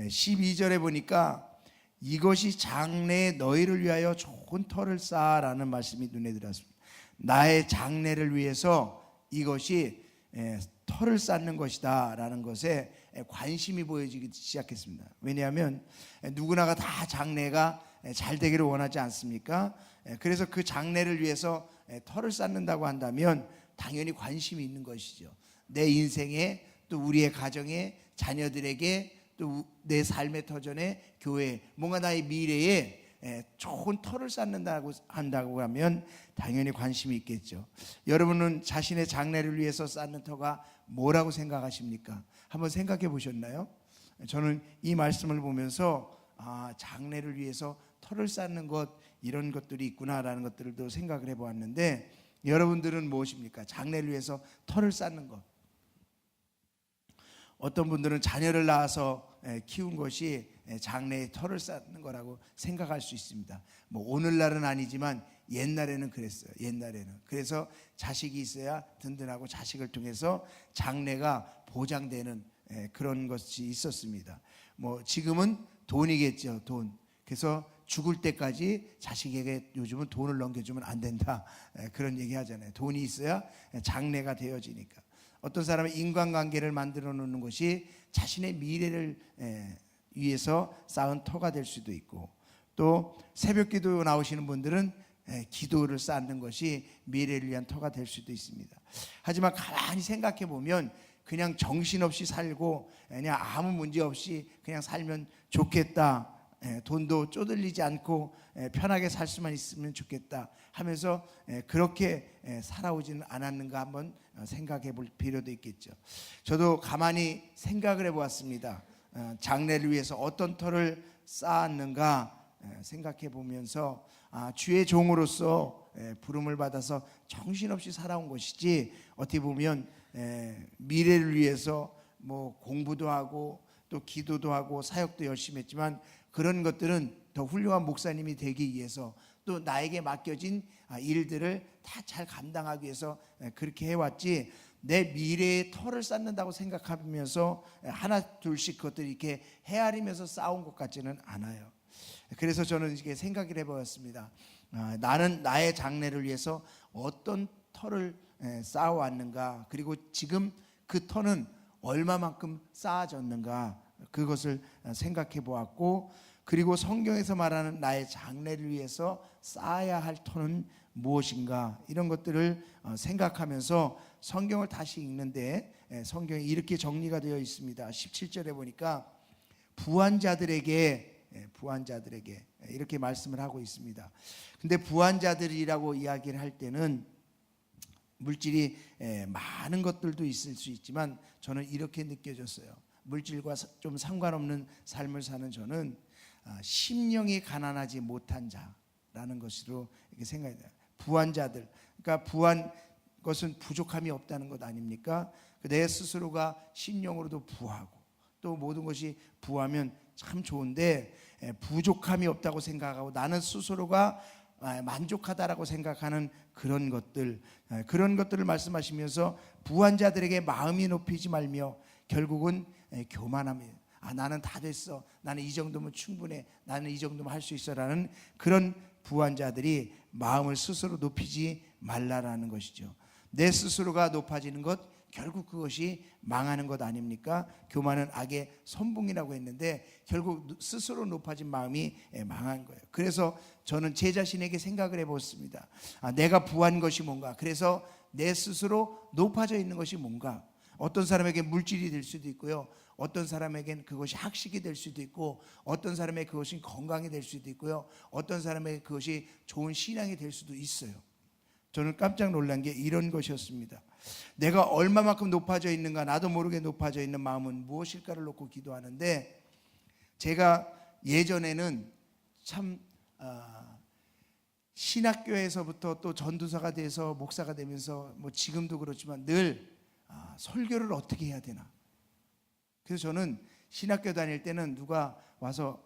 12절에 보니까 이것이 장래에 너희를 위하여 좋은 터를 쌓아라는 말씀이 눈에 들어왔습니다. 나의 장래를 위해서 이것이 터를 쌓는 것이다 라는 것에 관심이 보여지기 시작했습니다. 왜냐하면 누구나가 다 장래가 잘 되기를 원하지 않습니까? 그래서 그 장래를 위해서 터를 쌓는다고 한다면 당연히 관심이 있는 것이죠. 내 인생에, 또 우리의 가정에, 자녀들에게, 또 내 삶의 터전에, 교회, 뭔가 나의 미래에 좋은 터를 쌓는다고 한다고 하면 당연히 관심이 있겠죠. 여러분은 자신의 장래를 위해서 쌓는 터가 뭐라고 생각하십니까? 한번 생각해 보셨나요? 저는 이 말씀을 보면서 장래를 위해서 터를 쌓는 것, 이런 것들이 있구나라는 것들도 생각을 해보았는데, 여러분들은 무엇입니까? 장래를 위해서 터를 쌓는 것. 어떤 분들은 자녀를 낳아서 키운 것이 장래의 터를 쌓는 거라고 생각할 수 있습니다. 뭐 오늘날은 아니지만 옛날에는 그랬어요. 옛날에는. 그래서 자식이 있어야 든든하고 자식을 통해서 장래가 보장되는 그런 것이 있었습니다. 뭐 지금은 돈이겠죠. 돈. 그래서 죽을 때까지 자식에게 요즘은 돈을 넘겨주면 안 된다, 그런 얘기 하잖아요. 돈이 있어야 장래가 되어지니까. 어떤 사람은 인간관계를 만들어 놓는 것이 자신의 미래를 위해서 쌓은 터가 될 수도 있고, 또 새벽 기도 나오시는 분들은 기도를 쌓는 것이 미래를 위한 터가 될 수도 있습니다. 하지만 가만히 생각해 보면 그냥 정신없이 살고 그냥 아무 문제 없이 그냥 살면 좋겠다, 돈도 쪼들리지 않고 편하게 살 수만 있으면 좋겠다 하면서 그렇게 살아오지는 않았는가 한번 생각해 볼 필요도 있겠죠. 저도 가만히 생각을 해보았습니다. 장래를 위해서 어떤 터를 쌓았는가 생각해 보면서 주의 종으로서 부름을 받아서 정신없이 살아온 것이지, 어떻게 보면 미래를 위해서 뭐 공부도 하고 또 기도도 하고 사역도 열심히 했지만, 그런 것들은 더 훌륭한 목사님이 되기 위해서, 또 나에게 맡겨진 일들을 다 잘 감당하기 위해서 그렇게 해왔지, 내 미래의 터를 쌓는다고 생각하면서 하나 둘씩 그것들을 이렇게 헤아리면서 쌓은 것 같지는 않아요. 그래서 저는 이렇게 생각을 해보았습니다. 나는 나의 장래를 위해서 어떤 터를 쌓아왔는가, 그리고 지금 그 터는 얼마만큼 쌓아졌는가, 그것을 생각해 보았고, 그리고 성경에서 말하는 나의 장래를 위해서 쌓아야 할 터는 무엇인가, 이런 것들을 생각하면서 성경을 다시 읽는데, 성경이 이렇게 정리가 되어 있습니다. 17절에 보니까 부한 자들에게 이렇게 말씀을 하고 있습니다. 근데 부한 자들이라고 이야기를 할 때는 물질이 많은 것들도 있을 수 있지만, 저는 이렇게 느껴졌어요. 물질과 좀 상관없는 삶을 사는 저는 심령이 가난하지 못한 자라는 것으로 이렇게 생각이 돼요. 부한 자들, 그러니까 부한 것은 부족함이 없다는 것 아닙니까? 내 스스로가 심령으로도 부하고 또 모든 것이 부하면 참 좋은데, 부족함이 없다고 생각하고 나는 스스로가 만족하다라고 생각하는 그런 것들을 말씀하시면서, 부한 자들에게 마음이 높이지 말며 결국은 교만함이에요. 나는 다 됐어, 나는 이 정도면 충분해, 나는 이 정도면 할 수 있어라는 그런 부한 자들이 마음을 스스로 높이지 말라라는 것이죠. 내 스스로가 높아지는 것, 결국 그것이 망하는 것 아닙니까? 교만은 악의 선봉이라고 했는데 결국 스스로 높아진 마음이 망한 거예요. 그래서 저는 제 자신에게 생각을 해봤습니다. 내가 부한 것이 뭔가, 그래서 내 스스로 높아져 있는 것이 뭔가. 어떤 사람에게 물질이 될 수도 있고요, 어떤 사람에게는 그것이 학식이 될 수도 있고, 어떤 사람에게 그것이 건강이 될 수도 있고요, 어떤 사람에게 그것이 좋은 신앙이 될 수도 있어요. 저는 깜짝 놀란 게 이런 것이었습니다. 내가 얼마만큼 높아져 있는가, 나도 모르게 높아져 있는 마음은 무엇일까를 놓고 기도하는데, 제가 예전에는 참 신학교에서부터 또 전도사가 돼서 목사가 되면서 뭐 지금도 그렇지만 늘 설교를 어떻게 해야 되나. 그래서 저는 신학교 다닐 때는 누가 와서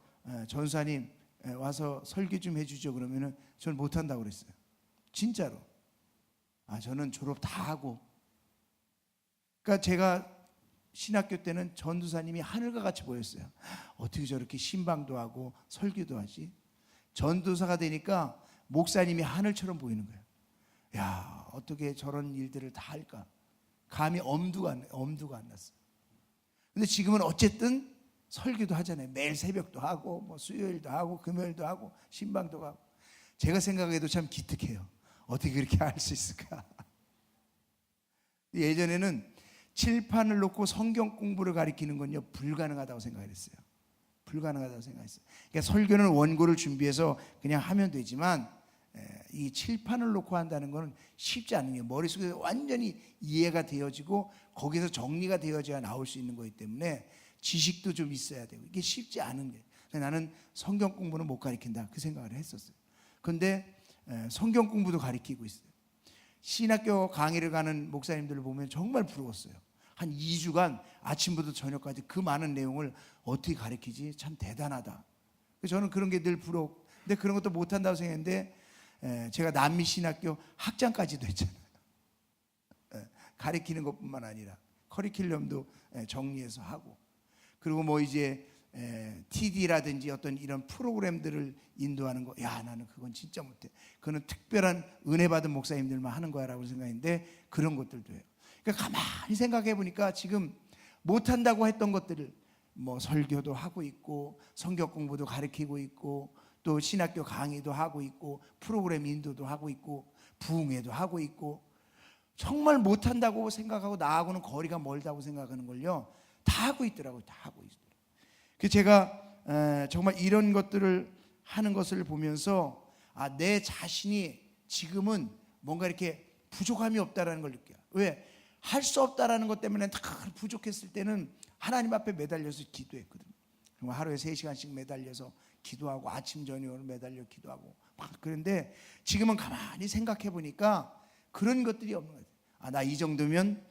전사님 와서 설교 좀 해주죠 그러면은 저는 못한다고 그랬어요. 진짜로. 저는 졸업 다 하고, 그러니까 제가 신학교 때는 전도사님이 하늘과 같이 보였어요. 어떻게 저렇게 신방도 하고 설교도 하지? 전도사가 되니까 목사님이 하늘처럼 보이는 거예요. 야, 어떻게 저런 일들을 다 할까? 감히 엄두가 안 났어요. 근데 지금은 어쨌든 설교도 하잖아요. 매일 새벽도 하고 뭐 수요일도 하고 금요일도 하고 신방도 하고. 제가 생각해도 참 기특해요. 어떻게 그렇게 할 수 있을까? 예전에는 칠판을 놓고 성경 공부를 가리키는 건요 불가능하다고 생각했어요. 불가능하다고 생각했어요. 그러니까 설교는 원고를 준비해서 그냥 하면 되지만 이 칠판을 놓고 한다는 것은 쉽지 않은 거예요. 머릿속에 완전히 이해가 되어지고 거기서 정리가 되어져야 나올 수 있는 거기 때문에 지식도 좀 있어야 되고 이게 쉽지 않은 거예요. 나는 성경 공부는 못 가리킨다 그 생각을 했었어요. 그런데 성경 공부도 가리키고 있어요. 신학교 강의를 가는 목사님들을 보면 정말 부러웠어요. 한 2주간 아침부터 저녁까지 그 많은 내용을 어떻게 가르치지? 참 대단하다. 저는 그런 게 늘 부러워. 근데 그런 것도 못한다고 생각했는데 제가 남미 신학교 학장까지도 했잖아요. 가르치는 것뿐만 아니라 커리큘럼도 정리해서 하고, 그리고 뭐 이제 TD라든지 어떤 이런 프로그램들을 인도하는 거, 야 나는 그건 진짜 못해. 그거는 특별한 은혜 받은 목사님들만 하는 거야라고 생각했는데 그런 것들도 해요. 그러니까 가만히 생각해 보니까 지금 못한다고 했던 것들을 뭐 설교도 하고 있고 성경 공부도 가르치고 있고 또 신학교 강의도 하고 있고 프로그램 인도도 하고 있고 부흥회도 하고 있고, 정말 못한다고 생각하고 나하고는 거리가 멀다고 생각하는 걸요 다 하고 있더라고요. 다 하고 있더라고요. 그래서 제가 정말 이런 것들을 하는 것을 보면서 내 자신이 지금은 뭔가 이렇게 부족함이 없다라는 걸 느껴요. 왜? 할 수 없다라는 것 때문에 다 부족했을 때는 하나님 앞에 매달려서 기도했거든요. 하루에 3시간씩 매달려서 기도하고 아침 저녁으로 매달려 기도하고 막 그런데 지금은 가만히 생각해 보니까 그런 것들이 없는 거예요. 나 이 정도면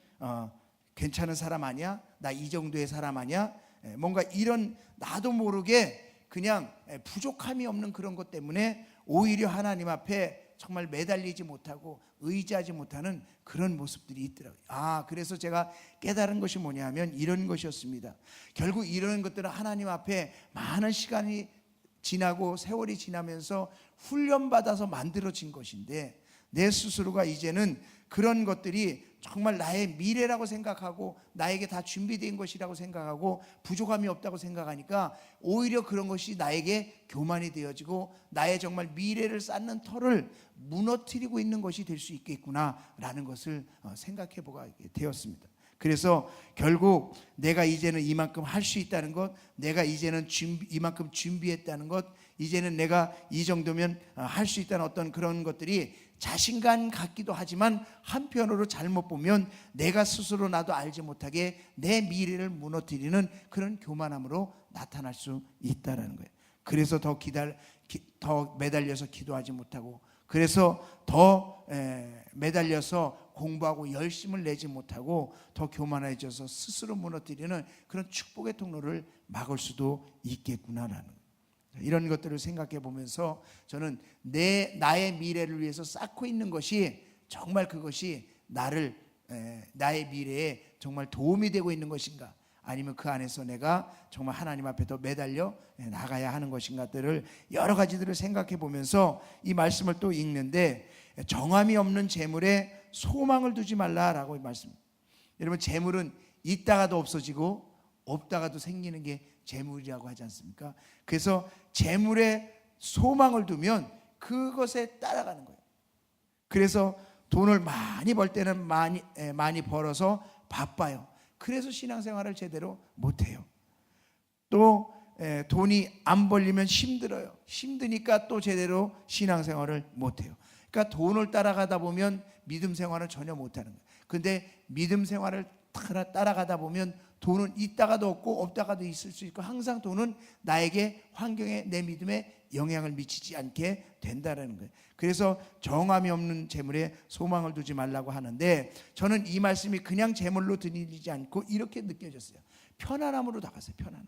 괜찮은 사람 아니야? 나 이 정도의 사람 아니야? 뭔가 이런 나도 모르게 그냥 부족함이 없는 그런 것 때문에 오히려 하나님 앞에 정말 매달리지 못하고 의지하지 못하는 그런 모습들이 있더라고요. 그래서 제가 깨달은 것이 뭐냐면 이런 것이었습니다. 결국 이런 것들은 하나님 앞에 많은 시간이 지나고 세월이 지나면서 훈련받아서 만들어진 것인데, 내 스스로가 이제는 그런 것들이 정말 나의 미래라고 생각하고 나에게 다 준비된 것이라고 생각하고 부족함이 없다고 생각하니까 오히려 그런 것이 나에게 교만이 되어지고 나의 정말 미래를 쌓는 터를 무너뜨리고 있는 것이 될 수 있겠구나라는 것을 생각해 보게 되었습니다. 그래서 결국 내가 이제는 이만큼 할 수 있다는 것, 내가 이제는 이만큼 준비했다는 것, 이제는 내가 이 정도면 할 수 있다는 어떤 그런 것들이 자신감 같기도 하지만 한편으로 잘못 보면 내가 스스로 나도 알지 못하게 내 미래를 무너뜨리는 그런 교만함으로 나타날 수 있다는 거예요. 그래서 더 매달려서 기도하지 못하고, 그래서 더 매달려서 공부하고 열심을 내지 못하고 더 교만해져서 스스로 무너뜨리는 그런 축복의 통로를 막을 수도 있겠구나라는 거예요. 이런 것들을 생각해 보면서 저는 나의 미래를 위해서 쌓고 있는 것이 정말 그것이 나의 미래에 정말 도움이 되고 있는 것인가, 아니면 그 안에서 내가 정말 하나님 앞에 더 매달려 나가야 하는 것인가들을 여러 가지들을 생각해 보면서 이 말씀을 또 읽는데, 정함이 없는 재물에 소망을 두지 말라라고 말씀입니다. 여러분, 재물은 있다가도 없어지고 없다가도 생기는 게 재물이라고 하지 않습니까? 그래서 재물에 소망을 두면 그것에 따라가는 거예요. 그래서 돈을 많이 벌 때는 많이 벌어서 바빠요. 그래서 신앙생활을 제대로 못해요. 또 돈이 안 벌리면 힘들어요. 힘드니까 또 제대로 신앙생활을 못해요. 그러니까 돈을 따라가다 보면 믿음 생활을 전혀 못하는 거예요. 그런데 믿음 생활을 따라가다 보면 돈은 있다가도 없고 없다가도 있을 수 있고, 항상 돈은 나에게, 환경에, 내 믿음에 영향을 미치지 않게 된다는 거예요. 그래서 정함이 없는 재물에 소망을 두지 말라고 하는데, 저는 이 말씀이 그냥 재물로 들리지 않고 이렇게 느껴졌어요. 편안함으로 다가서요. 편안함.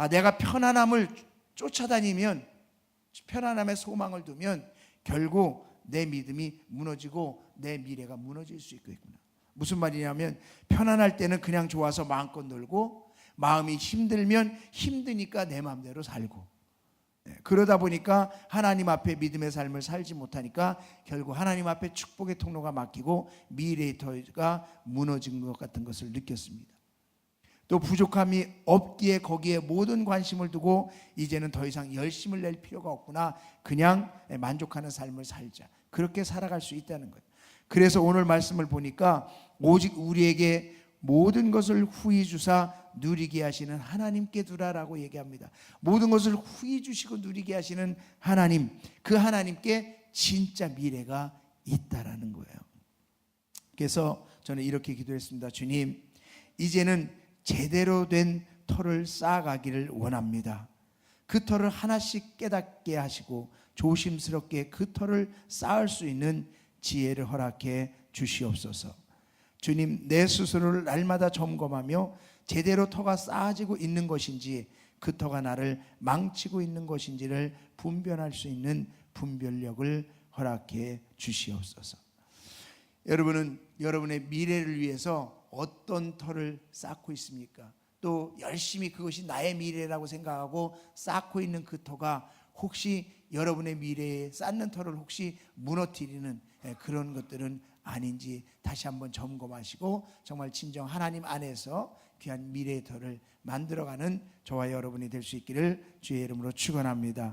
내가 편안함을 쫓아다니면, 편안함에 소망을 두면 결국 내 믿음이 무너지고 내 미래가 무너질 수 있겠구나. 무슨 말이냐면 편안할 때는 그냥 좋아서 마음껏 놀고 마음이 힘들면 힘드니까 내 마음대로 살고 그러다 보니까 하나님 앞에 믿음의 삶을 살지 못하니까 결국 하나님 앞에 축복의 통로가 막히고 미래의 터가 무너진 것 같은 것을 느꼈습니다. 또 부족함이 없기에 거기에 모든 관심을 두고 이제는 더 이상 열심을 낼 필요가 없구나, 그냥 만족하는 삶을 살자, 그렇게 살아갈 수 있다는 거예요. 그래서 오늘 말씀을 보니까 오직 우리에게 모든 것을 후히 주사 누리게 하시는 하나님께 두라라고 얘기합니다. 모든 것을 후히 주시고 누리게 하시는 하나님, 그 하나님께 진짜 미래가 있다라는 거예요. 그래서 저는 이렇게 기도했습니다. 주님, 이제는 제대로 된 터를 쌓아가기를 원합니다. 그 터를 하나씩 깨닫게 하시고 조심스럽게 그 터를 쌓을 수 있는 지혜를 허락해 주시옵소서. 주님, 내 스스로를 날마다 점검하며 제대로 터가 쌓아지고 있는 것인지 그 터가 나를 망치고 있는 것인지를 분별할 수 있는 분별력을 허락해 주시옵소서. 여러분은 여러분의 미래를 위해서 어떤 터를 쌓고 있습니까? 또 열심히 그것이 나의 미래라고 생각하고 쌓고 있는 그 터가 혹시 여러분의 미래에 쌓는 터를 혹시 무너뜨리는 그런 것들은 아닌지 다시 한번 점검하시고 정말 진정 하나님 안에서 귀한 미래의 터를 만들어가는 저와 여러분이 될 수 있기를 주의 이름으로 축원합니다.